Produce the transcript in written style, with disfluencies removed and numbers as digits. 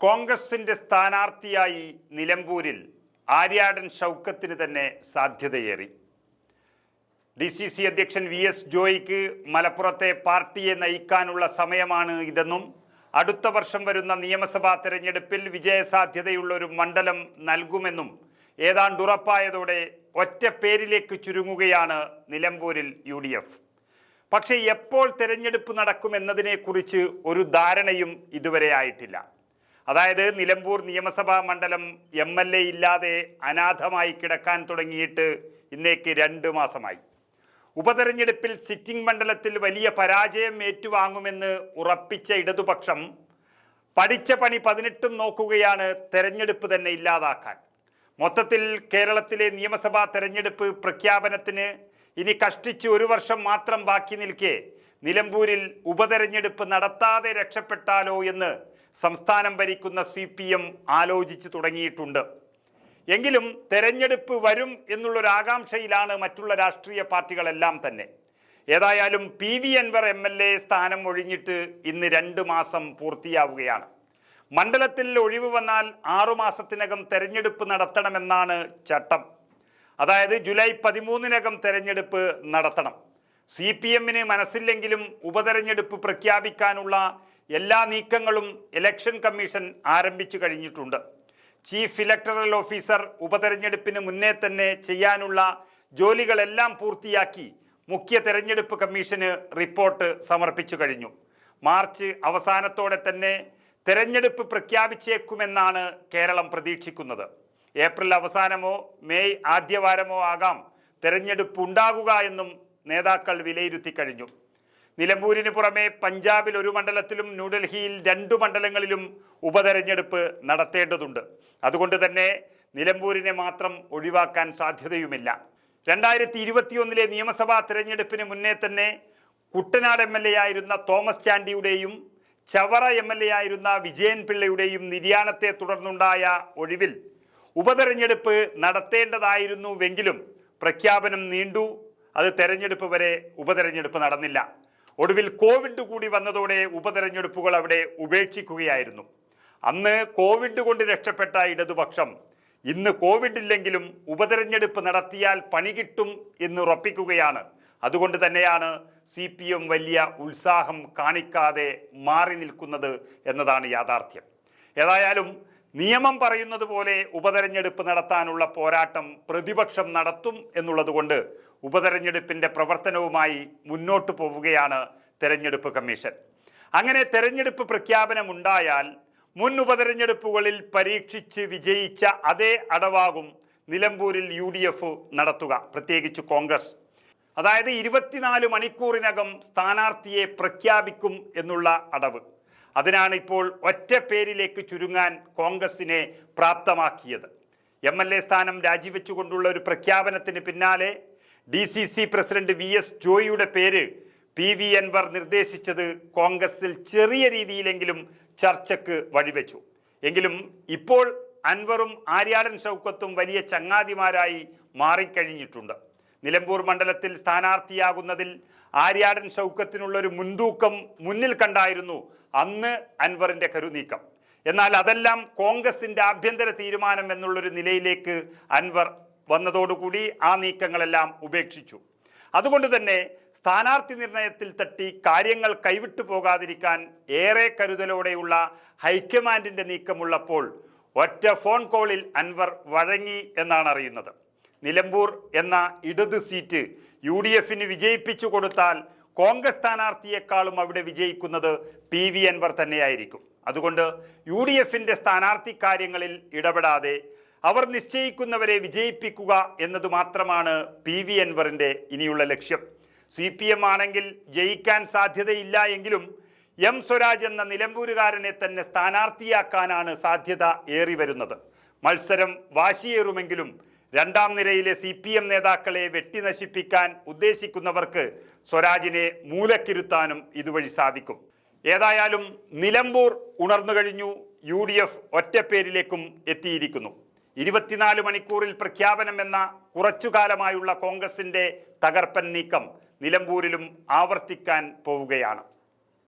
കോൺഗ്രസിന്റെ സ്ഥാനാർത്ഥിയായി നിലമ്പൂരിൽ ആര്യാടൻ ഷൗക്കത്തിന് തന്നെ സാധ്യതയേറി. DCC അധ്യക്ഷൻ VS ജോയിക്ക് മലപ്പുറത്തെ പാർട്ടിയെ നയിക്കാനുള്ള സമയമാണ് ഇതെന്നും അടുത്ത വർഷം വരുന്ന നിയമസഭാ തെരഞ്ഞെടുപ്പിൽ വിജയസാധ്യതയുള്ള ഒരു മണ്ഡലം നൽകുമെന്നും ഏതാണ്ട് ഉറപ്പായതോടെ ഒറ്റ പേരിലേക്ക് ചുരുങ്ങുകയാണ് നിലമ്പൂരിൽ UDF. പക്ഷേ എപ്പോൾ തെരഞ്ഞെടുപ്പ് നടക്കുമെന്നതിനെക്കുറിച്ച് ഒരു ധാരണയും ഇതുവരെ ആയിട്ടില്ല. അതായത് നിലമ്പൂർ നിയമസഭാ മണ്ഡലം MLA ഇല്ലാതെ അനാഥമായി കിടക്കാൻ തുടങ്ങിയിട്ട് ഇന്നേക്ക് 2 മാസമായി. ഉപതെരഞ്ഞെടുപ്പിൽ സിറ്റിംഗ് മണ്ഡലത്തിൽ വലിയ പരാജയം ഏറ്റുവാങ്ങുമെന്ന് ഉറപ്പിച്ച ഇടതുപക്ഷം പഠിച്ച പണി 18 നോക്കുകയാണ് തെരഞ്ഞെടുപ്പ് തന്നെ ഇല്ലാതാക്കാൻ. മൊത്തത്തിൽ കേരളത്തിലെ നിയമസഭാ തെരഞ്ഞെടുപ്പ് പ്രഖ്യാപനത്തിന് ഇനി കഷ്ടിച്ച് 1 വർഷം മാത്രം ബാക്കി നിൽക്കെ നിലമ്പൂരിൽ ഉപതെരഞ്ഞെടുപ്പ് നടത്താതെ രക്ഷപ്പെട്ടാലോ എന്ന് സംസ്ഥാനം ഭരിക്കുന്ന CPM ആലോചിച്ചു തുടങ്ങിയിട്ടുണ്ട്. എങ്കിലും തെരഞ്ഞെടുപ്പ് വരും എന്നുള്ളൊരു ആകാംക്ഷയിലാണ് മറ്റുള്ള രാഷ്ട്രീയ പാർട്ടികളെല്ലാം തന്നെ. ഏതായാലും PV അൻവർ MLA സ്ഥാനം ഒഴിഞ്ഞിട്ട് ഇന്ന് 2 മാസം പൂർത്തിയാവുകയാണ്. മണ്ഡലത്തിൽ ഒഴിവ് വന്നാൽ 6 മാസത്തിനകം തെരഞ്ഞെടുപ്പ് നടത്തണമെന്നാണ് ചട്ടം. അതായത് ജൂലൈ 13-നകം തെരഞ്ഞെടുപ്പ് നടത്തണം. CPM-ന് മനസ്സില്ലെങ്കിലും ഉപതെരഞ്ഞെടുപ്പ് പ്രഖ്യാപിക്കാനുള്ള എല്ലാ നീക്കങ്ങളും ഇലക്ഷൻ കമ്മീഷൻ ആരംഭിച്ചു കഴിഞ്ഞിട്ടുണ്ട്. ചീഫ് ഇലക്ടറൽ ഓഫീസർ ഉപതെരഞ്ഞെടുപ്പിന് മുന്നേ തന്നെ ചെയ്യാനുള്ള ജോലികളെല്ലാം പൂർത്തിയാക്കി മുഖ്യ തെരഞ്ഞെടുപ്പ് കമ്മീഷന് റിപ്പോർട്ട് സമർപ്പിച്ചു കഴിഞ്ഞു. മാർച്ച് അവസാനത്തോടെ തന്നെ തെരഞ്ഞെടുപ്പ് പ്രഖ്യാപിച്ചേക്കുമെന്നാണ് കേരളം പ്രതീക്ഷിക്കുന്നത്. ഏപ്രിൽ അവസാനമോ മെയ് ആദ്യവാരമോ ആകാം തെരഞ്ഞെടുപ്പ് ഉണ്ടാകുക എന്നും നേതാക്കൾ വിലയിരുത്തി കഴിഞ്ഞു. നിലമ്പൂരിന് പുറമെ പഞ്ചാബിൽ 1 മണ്ഡലത്തിലും ന്യൂഡൽഹിയിൽ 2 മണ്ഡലങ്ങളിലും ഉപതെരഞ്ഞെടുപ്പ് നടത്തേണ്ടതുണ്ട്. അതുകൊണ്ട് തന്നെ നിലമ്പൂരിനെ മാത്രം ഒഴിവാക്കാൻ സാധ്യതയുമില്ല. 2021 നിയമസഭാ തെരഞ്ഞെടുപ്പിന് മുന്നേ തന്നെ കുട്ടനാട് MLA ആയിരുന്ന തോമസ് ചാണ്ടിയുടെയും ചവറ MLA ആയിരുന്ന വിജയൻ പിള്ളയുടെയും നിര്യാണത്തെ തുടർന്നുണ്ടായ ഒഴിവിൽ ഉപതെരഞ്ഞെടുപ്പ് നടത്തേണ്ടതായിരുന്നുവെങ്കിലും പ്രഖ്യാപനം നീണ്ടു. അത് തെരഞ്ഞെടുപ്പ് വരെ ഉപതെരഞ്ഞെടുപ്പ് നടന്നില്ല. ഒടുവിൽ കോവിഡ് കൂടി വന്നതോടെ ഉപതെരഞ്ഞെടുപ്പുകൾ അവിടെ ഉപേക്ഷിക്കുകയായിരുന്നു. അന്ന് കോവിഡ് കൊണ്ട് രക്ഷപ്പെട്ട ഇടതുപക്ഷം ഇന്ന് കോവിഡ് ഇല്ലെങ്കിലും ഉപതെരഞ്ഞെടുപ്പ് നടത്തിയാൽ പണി കിട്ടും എന്ന് ഉറപ്പിക്കുകയാണ്. അതുകൊണ്ട് തന്നെയാണ് CPM വലിയ ഉത്സാഹം കാണിക്കാതെ മാറി നിൽക്കുന്നത് എന്നതാണ് യാഥാർത്ഥ്യം. ഏതായാലും നിയമം പറയുന്നത് പോലെ ഉപതെരഞ്ഞെടുപ്പ് നടത്താനുള്ള പോരാട്ടം പ്രതിപക്ഷം നടത്തും എന്നുള്ളത് കൊണ്ട് ഉപതെരഞ്ഞെടുപ്പിന്റെ പ്രവർത്തനവുമായി മുന്നോട്ട് പോവുകയാണ് തെരഞ്ഞെടുപ്പ് കമ്മീഷൻ. അങ്ങനെ തെരഞ്ഞെടുപ്പ് പ്രഖ്യാപനം ഉണ്ടായാൽ മുൻ ഉപതെരഞ്ഞെടുപ്പുകളിൽ പരീക്ഷിച്ച് വിജയിച്ച അതേ അടവാകും നിലമ്പൂരിൽ UDF നടത്തുക, പ്രത്യേകിച്ച് കോൺഗ്രസ്. അതായത് 24 മണിക്കൂറിനകം സ്ഥാനാർത്ഥിയെ പ്രഖ്യാപിക്കും എന്നുള്ള അടവ്. അതിനാണ് ഇപ്പോൾ ഒറ്റ പേരിലേക്ക് ചുരുങ്ങാൻ കോൺഗ്രസിനെ പ്രാപ്തമാക്കിയത്. MLA സ്ഥാനം രാജിവെച്ചുകൊണ്ടുള്ള ഒരു പ്രഖ്യാപനത്തിന് പിന്നാലെ DCC പ്രസിഡന്റ് VS ജോയിയുടെ പേര് PV അൻവർ നിർദ്ദേശിച്ചത് കോൺഗ്രസിൽ ചെറിയ രീതിയിലെങ്കിലും ചർച്ചയ്ക്ക് വഴിവെച്ചു. എങ്കിലും ഇപ്പോൾ അൻവറും ആര്യാടൻ ഷൗക്കത്തും വലിയ ചങ്ങാതിമാരായി മാറിക്കഴിഞ്ഞിട്ടുണ്ട്. നിലമ്പൂർ മണ്ഡലത്തിൽ സ്ഥാനാർത്ഥിയാകുന്നതിൽ ആര്യാടൻ ഷൗക്കത്തിനുള്ളൊരു മുൻതൂക്കം മുന്നിൽ കണ്ടായിരുന്നു അന്ന് അൻവറിന്റെ കരുനീക്കം. എന്നാൽ അതെല്ലാം കോൺഗ്രസിന്റെ ആഭ്യന്തര തീരുമാനം എന്നുള്ളൊരു നിലയിലേക്ക് അൻവർ വന്നതോടുകൂടി ആ നീക്കങ്ങളെല്ലാം ഉപേക്ഷിച്ചു. അതുകൊണ്ട് തന്നെ സ്ഥാനാർത്ഥി നിർണയത്തിൽ തട്ടി കാര്യങ്ങൾ കൈവിട്ടു പോകാതിരിക്കാൻ ഏറെ കരുതലോടെയുള്ള ഹൈക്കമാൻഡിന്റെ നീക്കമുള്ളപ്പോൾ ഒറ്റ ഫോൺ കോളിൽ അൻവർ വഴങ്ങി എന്നാണ് അറിയുന്നത്. നിലമ്പൂർ എന്ന ഇടത് സീറ്റ് UDF-ന് വിജയിപ്പിച്ചു കൊടുത്താൽ കോൺഗ്രസ് സ്ഥാനാർത്ഥിയെക്കാളും അവിടെ വിജയിക്കുന്നത് PV അൻവർ തന്നെയായിരിക്കും. അതുകൊണ്ട് UDF-ന്റെ സ്ഥാനാർത്ഥി കാര്യങ്ങളിൽ ഇടപെടാതെ അവർ നിശ്ചയിക്കുന്നവരെ വിജയിപ്പിക്കുക എന്നത് മാത്രമാണ് PV അൻവറിന്റെ ഇനിയുള്ള ലക്ഷ്യം. CPM ആണെങ്കിൽ ജയിക്കാൻ സാധ്യതയില്ല എങ്കിലും M സ്വരാജ് എന്ന നിലമ്പൂരുകാരനെ തന്നെ സ്ഥാനാർത്ഥിയാക്കാനാണ് സാധ്യത ഏറി വരുന്നത്. മത്സരം വാശിയേറുമെങ്കിലും 2ാം നിരയിലെ CPM നേതാക്കളെ വെട്ടിനശിപ്പിക്കാൻ ഉദ്ദേശിക്കുന്നവർക്ക് സ്വരാജിനെ മൂലക്കിരുത്താനും ഇതുവഴി സാധിക്കും. ഏതായാലും നിലമ്പൂർ ഉണർന്നു കഴിഞ്ഞു. UDF ഒറ്റപ്പേരിലേക്കും എത്തിയിരിക്കുന്നു. 24 മണിക്കൂറിൽ പ്രഖ്യാപനം എന്ന കുറച്ചുകാലമായുള്ള കോൺഗ്രസിന്റെ തകർപ്പൻ നീക്കം നിലമ്പൂരിലും ആവർത്തിക്കാൻ പോവുകയാണ്.